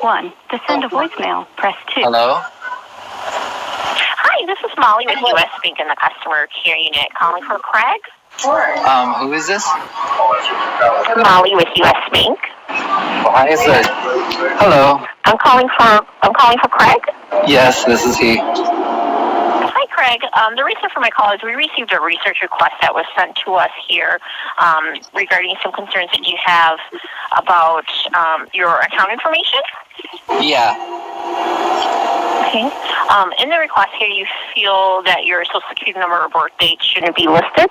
1. To send a voicemail, press 2. Hello? Hi, this is Molly with U.S. Bank in the customer care unit calling for Craig. Who is this? Molly with U.S. Bank. Why is it? Hello? I'm calling for Craig. Yes, this is he. Hi, Craig. The reason for my call is we received a research request that was sent to us here regarding some concerns that you have about your account information. Yeah. Okay. In the request here, you feel that your social security number or birth date shouldn't be listed?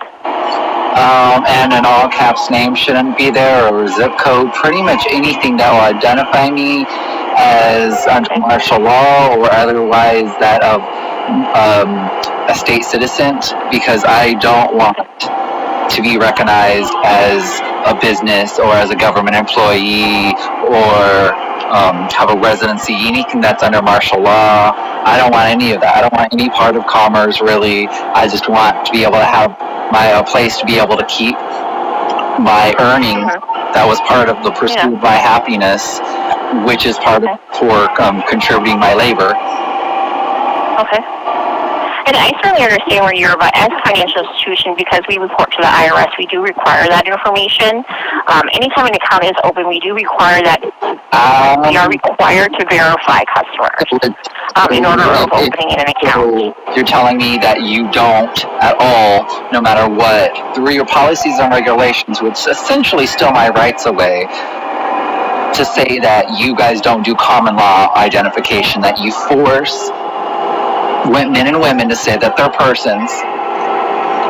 And an all caps name shouldn't be there, or zip code, pretty much anything that will identify me as under martial law or otherwise that of a state citizen, because I don't want to be recognized as a business or as a government employee or have a residency, anything that's under martial law. I don't want any of that. I don't want any part of commerce, really. I just want to be able to have my place to be able to keep my earning that was part of the pursuit of my happiness, which is part of for contributing my labor. Okay. And I certainly understand where you're, but as a financial institution, because we report to the IRS, we do require that information. Anytime an account is open, we do require that. We are required to verify customers in order of opening an account. You're telling me that you don't at all, no matter what, through your policies and regulations, which essentially steal my rights away, to say that you guys don't do common law identification, that you force men and women to say that they're persons,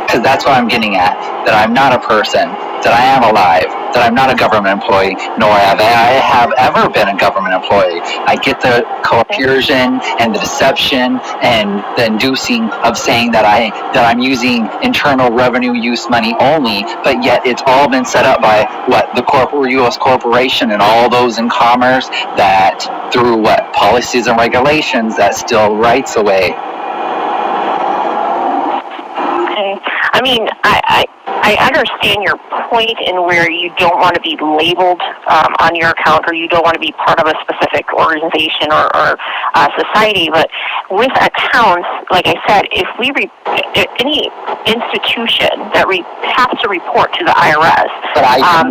because that's what I'm getting at, that I'm not a person, that I am alive, that I'm not a government employee, nor have I ever been a government employee. I get the coercion and the deception and the inducing of saying that I'm using internal revenue use money only, but yet it's all been set up by the U.S. corporation and all those in commerce that through policies and regulations that steal rights away. Okay. I mean, I understand your point in where you don't want to be labeled on your account, or you don't want to be part of a specific organization or society. But with accounts, like I said, if any institution that has to report to the IRS,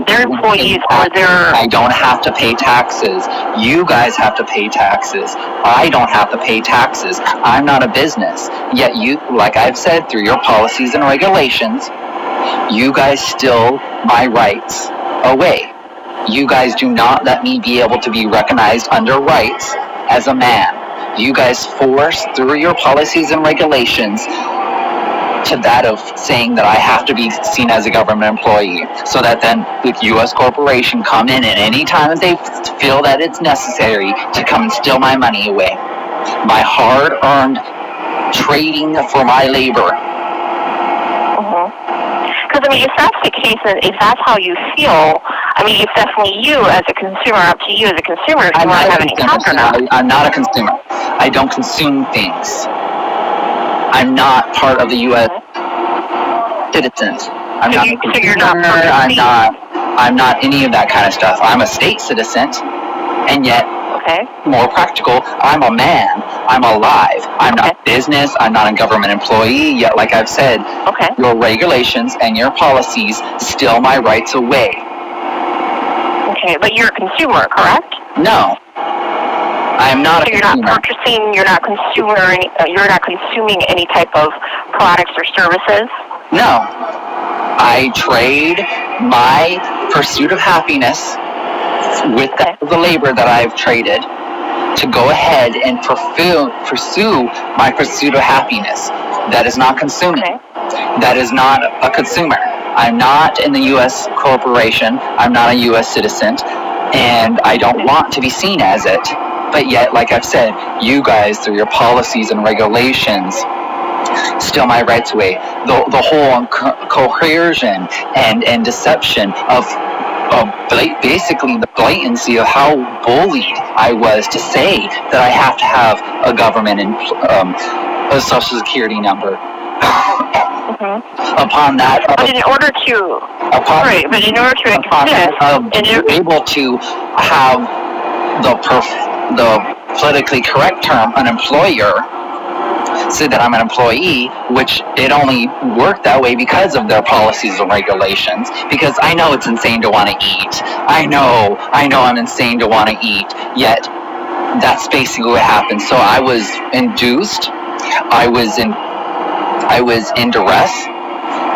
their employees or their... I don't have to pay taxes. You guys have to pay taxes. I don't have to pay taxes. I'm not a business. Yet you, like I've said, through your policies and regulations, you guys steal my rights away. You guys do not let me be able to be recognized under rights as a man. You guys force through your policies and regulations to that of saying that I have to be seen as a government employee, so that then the U.S. corporation come in and any time that they feel that it's necessary to come and steal my money away. My hard-earned trading for my labor. Because, I mean, if that's the case, and if that's how you feel, I mean, it's definitely you as a consumer, up to you as a consumer if you want to have an account or not. I'm not a consumer. I don't consume things. I'm not part of the U.S. citizens. I'm not a consumer. I'm not any of that kind of stuff. I'm a state citizen, and yet, more practical, I'm a man. I'm alive. I'm not business. I'm not a government employee. Yet, like I've said, your regulations and your policies steal my rights away. Okay, but you're a consumer, correct? No. I'm not a consumer. You're not purchasing, you're not consuming any type of products or services? No. I trade my pursuit of happiness with the labor that I've traded to go ahead and pursue my pursuit of happiness. That is not consuming. That is not a consumer. I'm not in the U.S. corporation. I'm not a U.S. citizen, and I don't want to be seen as it. But yet, like I've said, you guys, through your policies and regulations, steal my rights away. The whole coercion and deception of basically the blatancy of how bullied I was to say that I have to have a government and a social security number. Upon that, but in order to exist, able to have the politically correct term, an employer, say that I'm an employee, which it only worked that way because of their policies and regulations. Because I know it's insane to want to eat. I know I'm insane to want to eat. Yet, that's basically what happened. So I was induced. I was in duress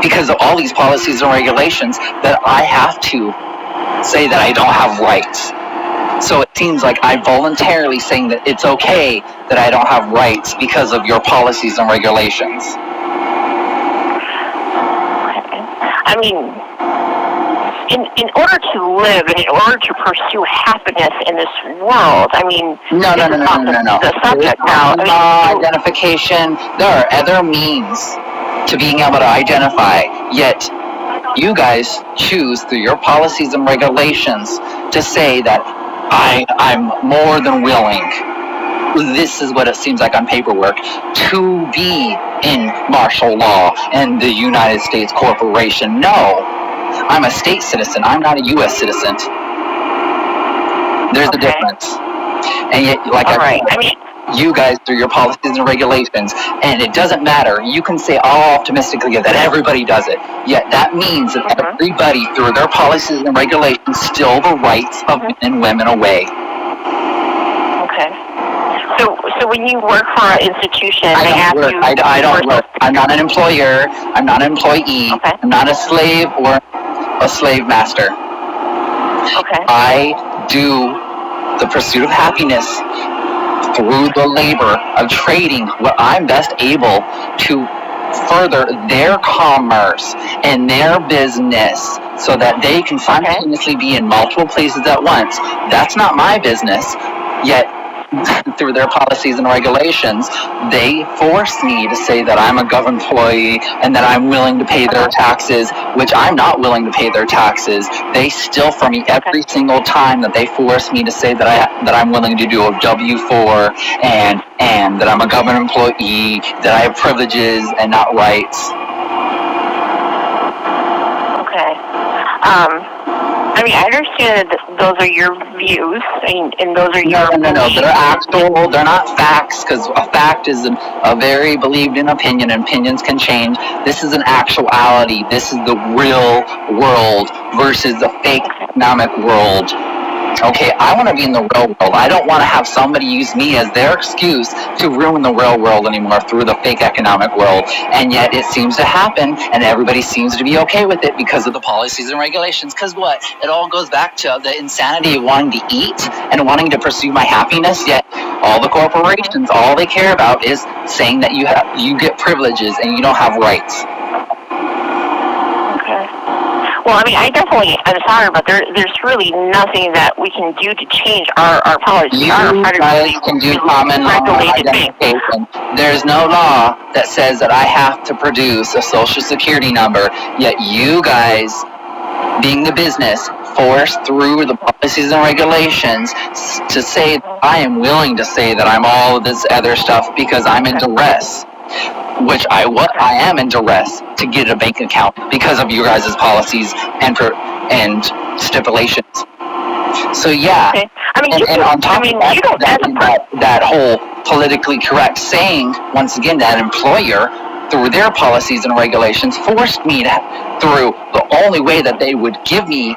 because of all these policies and regulations that I have to say that I don't have rights. So it seems like I'm voluntarily saying that it's okay that I don't have rights because of your policies and regulations. I mean, in order to live and in order to pursue happiness in this world, I mean, No. The subject now. Identification. There are other means to being able to identify, yet you guys choose through your policies and regulations to say that I'm more than willing, this is what it seems like on paperwork, to be in martial law and the United States Corporation. No, I'm a state citizen. I'm not a U.S. citizen. There's a difference. And yet, like you guys through your policies and regulations, and it doesn't matter. You can say all optimistically that everybody does it. Yet that means that everybody through their policies and regulations steal the rights of men and women away. Okay. So when you work for an institution, I don't work. I'm not an employer. I'm not an employee. Okay. I'm not a slave or a slave master. Okay. I do the pursuit of happiness through the labor of trading what I'm best able to further their commerce and their business so that they can simultaneously be in multiple places at once. That's not my business, yet through their policies and regulations, they force me to say that I'm a government employee and that I'm willing to pay their taxes, which I'm not willing to pay their taxes. They steal from me every single time that they force me to say that I'm willing to do a W-4 and that I'm a government employee, that I have privileges and not rights. Okay. I mean, I understand that those are your views, and those are your beliefs. They're actual, they're not facts, because a fact is a very believed in opinion, and opinions can change. This is an actuality. This is the real world versus the fake economic world. Okay, I want to be in the real world. I don't want to have somebody use me as their excuse to ruin the real world anymore through the fake economic world. And yet it seems to happen, and everybody seems to be okay with it because of the policies and regulations. Because what? It all goes back to the insanity of wanting to eat and wanting to pursue my happiness, yet all the corporations, all they care about is saying that you get privileges and you don't have rights. Well, I mean, I'm sorry, but there's really nothing that we can do to change our policy. You guys can do common law identification. There's no law that says that I have to produce a social security number, yet you guys, being the business, force through the policies and regulations to say that I am willing to say that I'm all of this other stuff because I'm in duress. Which I am in duress to get a bank account because of you guys' policies and stipulations. So yeah, okay. I mean, and on top of that whole politically correct saying, once again, that employer through their policies and regulations forced me to, through the only way that they would give me,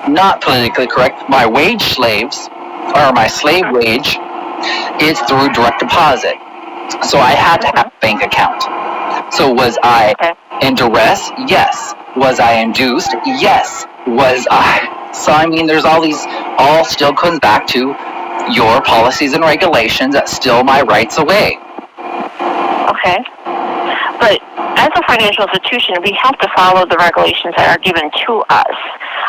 not politically correct, my wage slaves or my slave wage, is through direct deposit. So I had to have a bank account. So was I in duress? Yes. Was I induced? Yes. Was I? So I mean, there's all still comes back to your policies and regulations that steal my rights away. Okay. But as a financial institution, we have to follow the regulations that are given to us.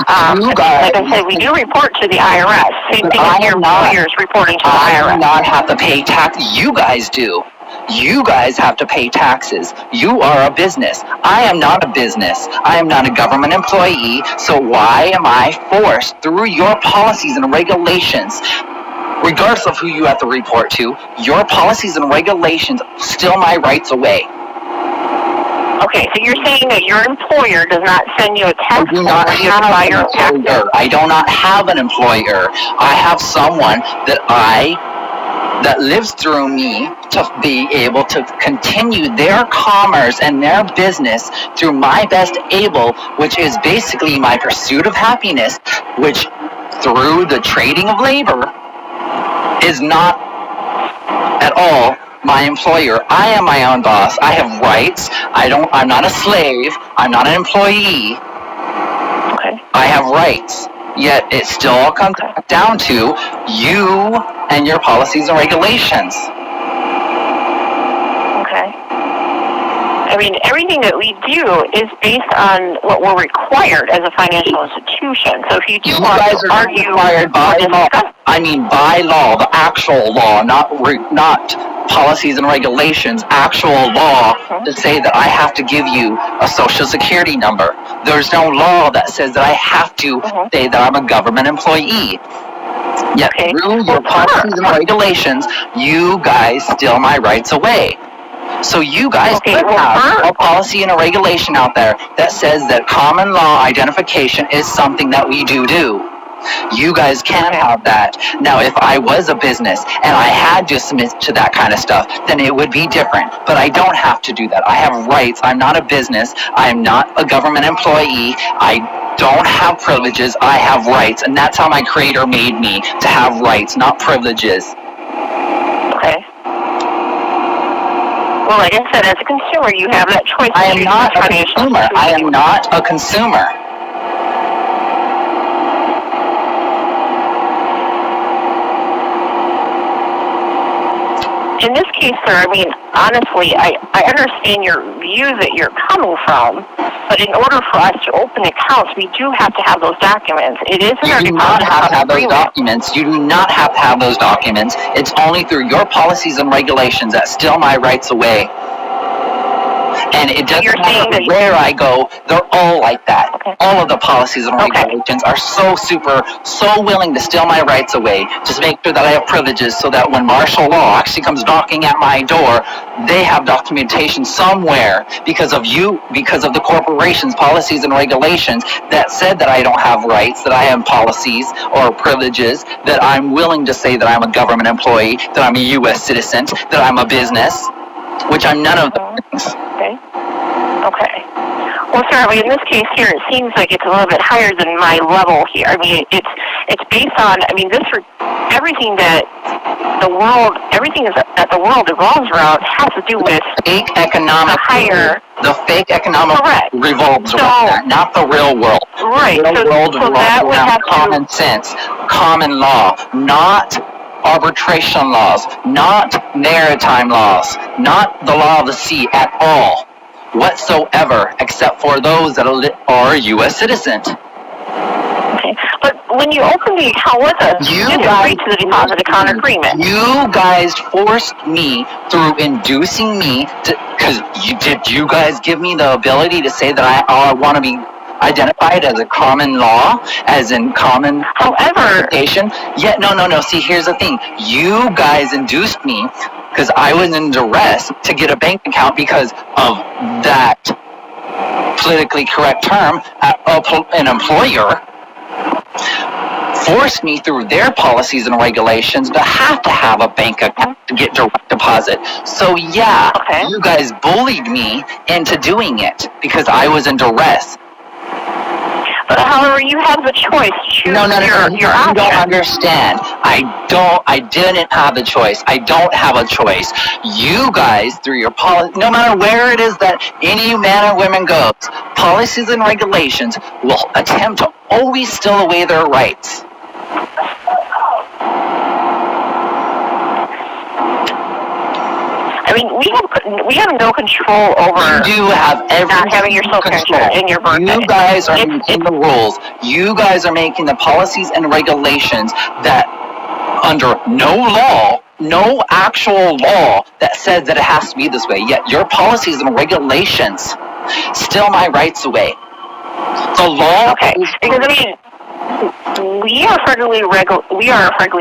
Like I said, we do report to the IRS. Same thing with your employers reporting to the IRS. I do not have to pay tax. You guys do. You guys have to pay taxes. You are a business. I am not a business. I am not a government employee. So why am I forced through your policies and regulations, regardless of who you have to report to, your policies and regulations steal my rights away? Okay, so you're saying that your employer does not send you a text or you have to buy your taxes? I do not have an employer. I have someone that I that lives through me to be able to continue their commerce and their business through my best able, which is basically my pursuit of happiness, which through the trading of labor is not at all my employer. I am my own boss. I have rights. I'm not a slave. I'm not an employee. Okay. I have rights. Yet it still all comes down to you and your policies and regulations. Okay. I mean, everything that we do is based on what we're required as a financial institution. So if you do want guys to are argue required by or law. discuss, I mean, by law, the actual law, not policies and regulations, actual law to say that I have to give you a social security number. There's no law that says that I have to say that I'm a government employee. Yet through your policies and regulations, you guys steal my rights away. So you guys could have a policy and a regulation out there that says that common law identification is something that we do. You guys can't have that. Now, if I was a business and I had to submit to that kind of stuff, then it would be different. But I don't have to do that. I have rights. I'm not a business. I'm not a government employee. I don't have privileges. I have rights. And that's how my creator made me, to have rights, not privileges. okay. Well, like I said, as a consumer, you have that choice. I am not a consumer. I am not a consumer. In this case, sir, I mean, honestly, I understand your view that you're coming from, but in order for us to open accounts, we do have to have those documents. It is in our You do not have to have those documents. You do not have to have those documents. It's only through your policies and regulations that steal my rights away. And it doesn't matter where I go, they're all like that. Okay. All of the policies and regulations are so willing to steal my rights away, just make sure that I have privileges so that when martial law actually comes knocking at my door, they have documentation somewhere because of you, because of the corporation's policies and regulations that said that I don't have rights, that I have policies or privileges, that I'm willing to say that I'm a government employee, that I'm a U.S. citizen, that I'm a business, which I'm none of those things. Okay. Well, sir, I mean, in this case here, it seems like it's a little bit higher than my level here. I mean, it's based on, I mean, everything that the world revolves around has to do with fake economic the fake economic revolves around that, not the real world. Right. The real world revolves around common sense, common law, not arbitration laws, not maritime laws, not the law of the sea at all, whatsoever, except for those that are U.S. citizens. Okay. But when you open the account with us, you didn't agree to the deposit account agreement. You guys forced me through inducing me to, because you guys give me the ability to say that I want to be identified as a common law, as in common interpretation. Yet, no. See, here's the thing. You guys induced me, because I was in duress, to get a bank account because of that politically correct term. An employer forced me through their policies and regulations to have a bank account to get direct deposit. So yeah, you guys bullied me into doing it because I was in duress. But however, you have the choice to choose your option. You don't understand. I didn't have the choice. I don't have a choice. You guys, through your policy, no matter where it is that any man or woman goes, policies and regulations will attempt to always steal away their rights. I mean, we have no control over. You do have every not having your social control in your birthday. You guys are making the rules. You guys are making the policies and regulations that, under no law, no actual law that says that it has to be this way. Yet your policies and regulations steal my rights away. The law. Okay, because I mean, we are a federally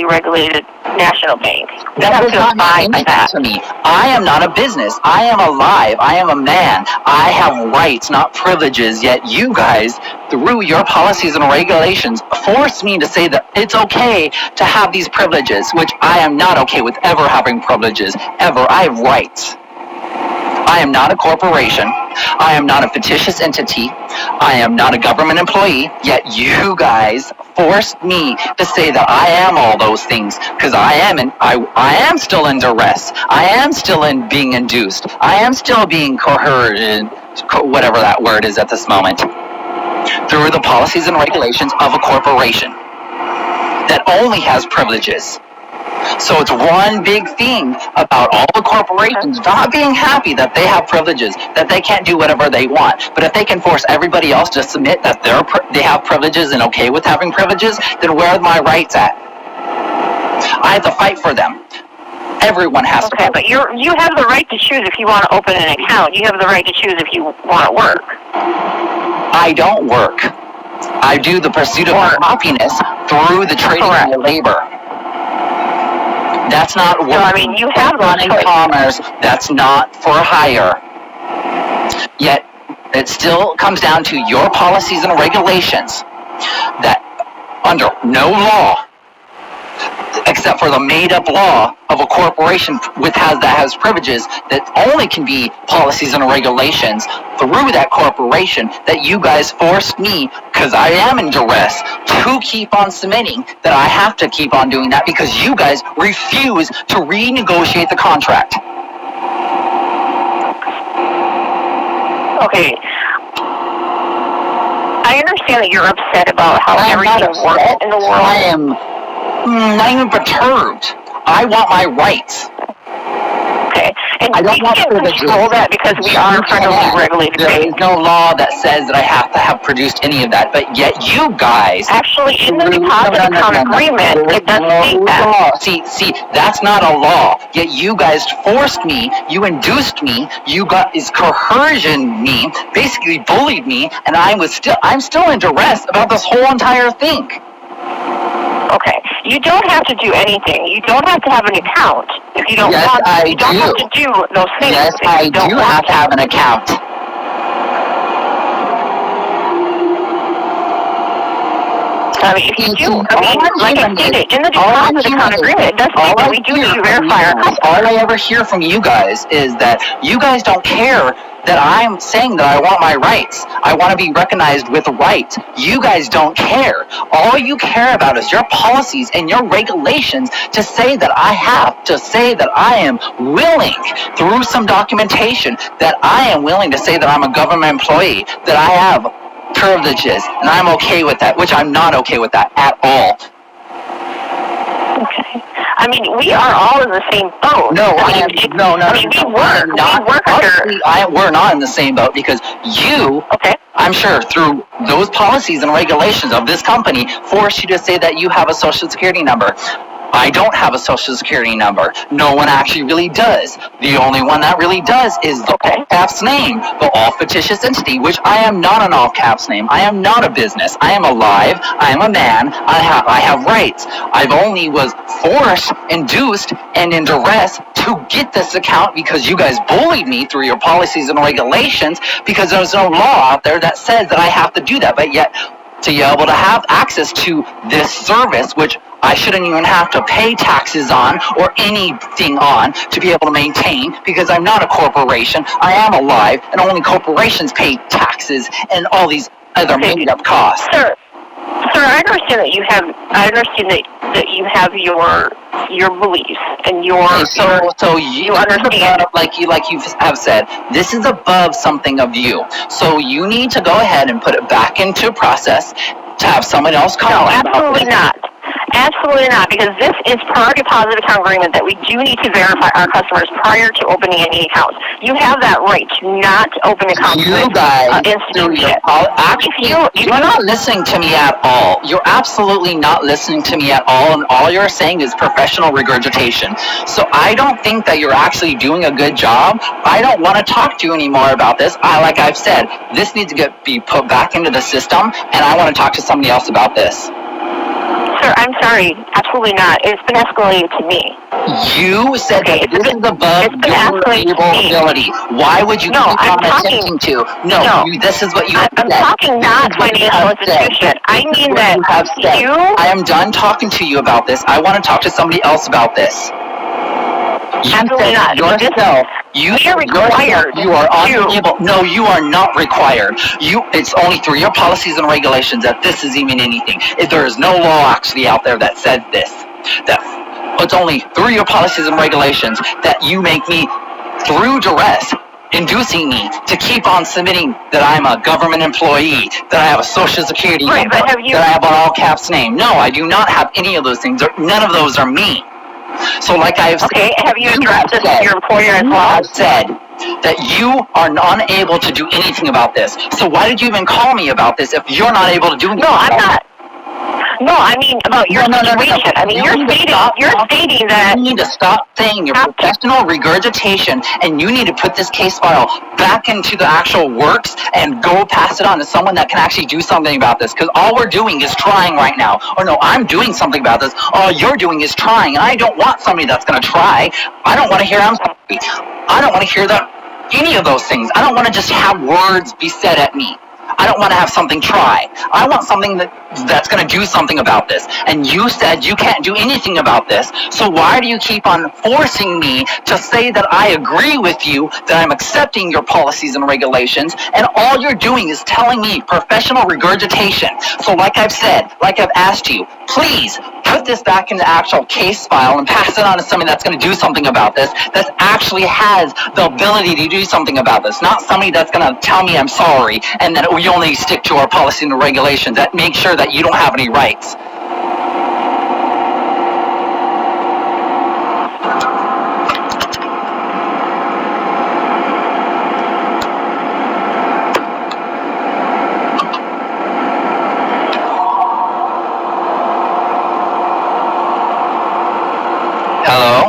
regulated National Bank. We That have does to not mean abide by anything that. to me. I am not a business. I am alive. I am a man. I have rights, not privileges. Yet you guys, through your policies and regulations, force me to say that it's okay to have these privileges, which I am not okay with ever having privileges, ever. I have rights. I am not a corporation. I am not a fictitious entity. I am not a government employee. Yet you guys forced me to say that I am all those things because I am still in duress. I am still in being induced. I am still being coerced, whatever that word is at this moment, through the policies and regulations of a corporation that only has privileges. So it's one big thing about all the corporations not being happy that they have privileges, that they can't do whatever they want. But if they can force everybody else to submit that they have privileges and okay with having privileges, then where are my rights at? I have to fight for them. Everyone has to. Okay, but you have the right to choose if you want to open an account. You have the right to choose if you want to work. I don't work. I do the pursuit of happiness through the trading of labor. That's not work. So, I mean, you have those choices. Commerce. That's not for hire. Yet, it still comes down to your policies and regulations that under no law, except for the made-up law of a corporation that has privileges that only can be policies and regulations through that corporation, that you guys forced me, because I am in duress, to keep on submitting that I have to keep on doing that because you guys refuse to renegotiate the contract. Okay. I understand that you're upset about how everything works in the world. I am not even perturbed. I want my rights. Okay. And I don't we want can't privileges. control that because we are a federally regulated There is bank. no law that says that I have to have produced any of that, but yet you guys... Actually, in the deposit account agreement, it does state that. See, that's not a law. Yet you guys forced me, you induced me, coercioned me, basically bullied me, and I'm still in duress about this whole entire thing. Okay. You don't have to do anything. You don't have to have an account if you don't Yes, want to. I You don't do. have to do those things. Yes, if I you don't do want have to have an account. I mean, if you do, like I stated, in the deposit account agreement, it does say that we do need to verify our customers. All I ever hear from you guys is that you guys don't care that I'm saying that I want my rights. I want to be recognized with rights. You guys don't care. All you care about is your policies and your regulations to say that I have to say that I am willing through some documentation that I am willing to say that I'm a government employee, that I have privileges, and I'm okay with that, which I'm not okay with that at all. Okay. I mean, we are all in the same boat. No, we're not in the same boat because you, I'm sure, through those policies and regulations of this company, force you to say that you have a social security number. I don't have a social security number. No one actually really does. The only one that really does is the all-caps name, the all-fictitious entity, which I am not an all-caps name. I am not a business. I am alive. I am a man. I have rights. I've only was forced, induced, and in duress to get this account because you guys bullied me through your policies and regulations because there's no law out there that says that I have to do that. But yet, to be able to have access to this service, which I shouldn't even have to pay taxes on or anything on to be able to maintain because I'm not a corporation. I am alive, and only corporations pay taxes and all these other made-up costs. Sir, I understand that you have. I understand that you have your beliefs and your. So you understand, like you have said, this is above something of you. So you need to go ahead and put it back into process to have someone else call. No, absolutely not. Absolutely not, because this is per our deposit account agreement that we do need to verify our customers prior to opening any accounts. You have that right to not open accounts with institution. Actually, you're not listening to me at all. You're absolutely not listening to me at all, and all you're saying is professional regurgitation. So I don't think that you're actually doing a good job. I don't want to talk to you anymore about this. Like I've said, this needs to be put back into the system, and I want to talk to somebody else about this. Sir, Sir, I'm sorry. Absolutely not. It's been escalated to me. You said Okay, that this is above it's been your escalated to me. ability. Why would you No, keep I'm on talking- attempting to? No, No. this is what you have I'm said. talking This not is what you financial have said. institution. I This is mean what that you have said. you... I am done talking to you about this. I want to talk to somebody else about this. You Absolutely said not. yourself. You We are said yourself required you are to- unable. No, you are not required. It's only through your policies and regulations that this is even anything. There is no law actually out there that says this. That it's only through your policies and regulations that you make me, through duress, inducing me to keep on submitting that I'm a government employee, that I have a social security Right, number, but have you- that I have an all caps name. No, I do not have any of those things. None of those are me. So like I have said, Okay, have you addressed this said, to your employer as you well? have said that you are unable to do anything about this. So why did you even call me about this if you're not able to do anything No, I'm about not. No, I mean about your No. situation. I mean, You you're need to stating stop that... You need to stop saying your Have to. professional regurgitation, and you need to put this case file back into the actual works and go pass it on to someone that can actually do something about this. Because all we're doing is trying right now. Or no, I'm doing something about this. All you're doing is trying, and I don't want somebody that's going to try. I don't want to hear I'm sorry. I don't want to hear that any of those things. I don't want to just have words be said at me. I don't want to have something try. I want something that's going to do something about this. And you said you can't do anything about this. So why do you keep on forcing me to say that I agree with you, that I'm accepting your policies and regulations, and all you're doing is telling me professional regurgitation. So like I've said, like I've asked you, please put this back in the actual case file and pass it on to somebody that's going to do something about this, that actually has the ability to do something about this, not somebody that's going to tell me I'm sorry and that we only stick to our policy and regulations that make sure that you don't have any rights. Hello?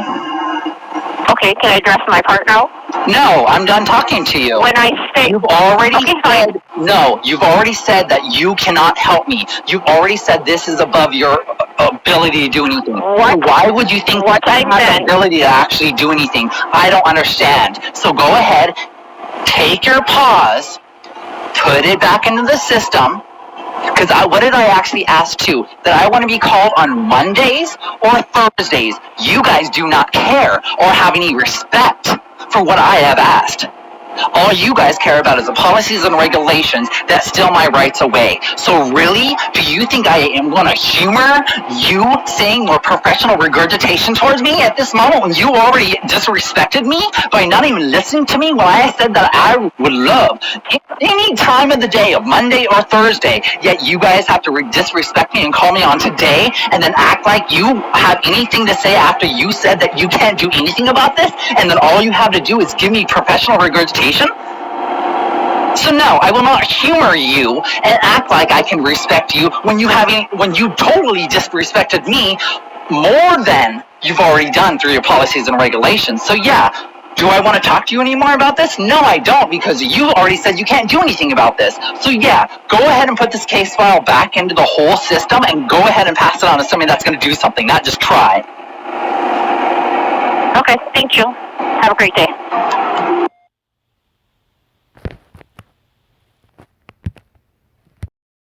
Okay, can I address my part now? No, I'm done talking to you. When I say... You've already Okay, fine. said, no, you've already said that you cannot help me. You've already said this is above your ability to do anything. What? Why would you think What you I have the meant- ability to actually do anything? I don't understand. So go ahead, take your pause, put it back into the system. Because what did I actually ask too? That I want to be called on Mondays or Thursdays. You guys do not care or have any respect for what I have asked. All you guys care about is the policies and regulations that steal my rights away. So really, do you think I am going to humor you saying more professional regurgitation towards me at this moment when you already disrespected me by not even listening to me when I said that I would love any time of the day of Monday or Thursday, yet you guys have to disrespect me and call me on today and then act like you have anything to say after you said that you can't do anything about this and then all you have to do is give me professional regurgitation? So no, I will not humor you and act like I can respect you when you totally disrespected me more than you've already done through your policies and regulations. So yeah, do I want to talk to you anymore about this? No, I don't, because you already said you can't do anything about this. So yeah, go ahead and put this case file back into the whole system and go ahead and pass it on to somebody that's going to do something, not just try. Okay, thank you. Have a great day.